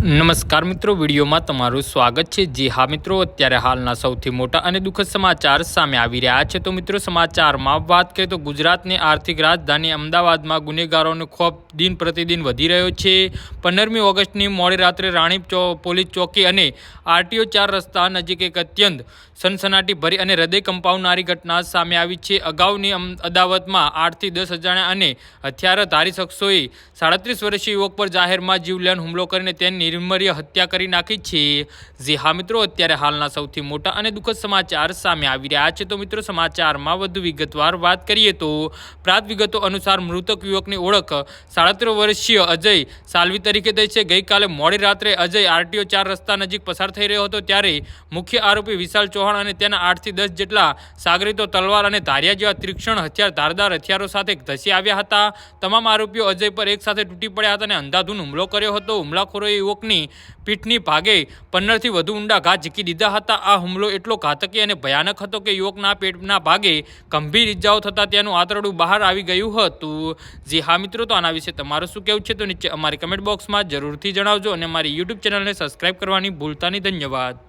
નમસ્કાર મિત્રો, વિડીયોમાં તમારું સ્વાગત છે। જી હા મિત્રો, અત્યારે હાલના સૌથી મોટા અને દુઃખદ સમાચાર સામે આવી રહ્યા છે। તો મિત્રો, સમાચારમાં વાત કરીએ તો ગુજરાતની આર્થિક રાજધાની અમદાવાદમાં ગુનેગારોનો ખોફ દિન પ્રતિદિન વધી રહ્યો છે। 15મી ઓગસ્ટની મોડી રાત્રે રાણીપ પોલીસ ચોકી અને આરટીઓ 4 રસ્તા નજીક એક અત્યંત સનસનાટીભરી અને હૃદય કંપાવનારી ઘટના સામે આવી છે। અગાઉની અદાવતમાં 8 થી 10 અજાણ્યા અને હથિયારધારી શખ્સોએ 37 વર્ષીય યુવક પર જાહેરમાં જીવલેણ હુમલો કરીને તેની નિર્મમ હત્યા કરી નાખી છે। જી હા મિત્રો, અત્યારે હાલના સૌથી મોટા અને દુઃખદ સમાચાર સામે આવી રહ્યા છે। તો મિત્રો, સમાચારમાં વધુ વિગતવાર વાત કરીએ તો પ્રાપ્ત વિગતો અનુસાર મૃતક યુવકની ઓળખ 37 વર્ષીય અજય સાલ્વી તરીકે થઈ છે। ગઈકાલે મોડી રાત્રે અજય આરટીઓ 4 રસ્તા નજીક પસાર થઈ રહ્યો હતો ત્યારે મુખ્ય આરોપી વિશાલ ચૌહાણ અને તેના 8 થી 10 જેટલા સાગરીતો તલવાર અને ધારિયા જેવા તીક્ષ્ણ ધારદાર હથિયારો સાથે ધસી આવ્યા હતા। તમામ આરોપીઓ અજય પર એકસાથે તૂટી પડ્યા હતા અને અંધાધૂન હુમલો કર્યો હતો। હુમલાખોરોએ યુવકની પીઠની ભાગે 15 થી વધુ ઊંડા ઘા ઝીકી દીધા હતા। આ હુમલો એટલો ઘાતકી અને ભયાનક હતો કે યુવકના પેટના ભાગે ગંભીર ઇજાઓ થતાં તેનું આંતરડું બહાર આવી ગયું હતું। જી હા મિત્રો, તો આના વિશે તમારું શું કહેવું છે તો નીચે અમારી કમેન્ટ બોક્સમાં જરૂરથી જણાવજો અને અમારી યુટ્યુબ ચેનલને સબસ્ક્રાઈબ કરવાની ભૂલતા નહીં। ધન્યવાદ।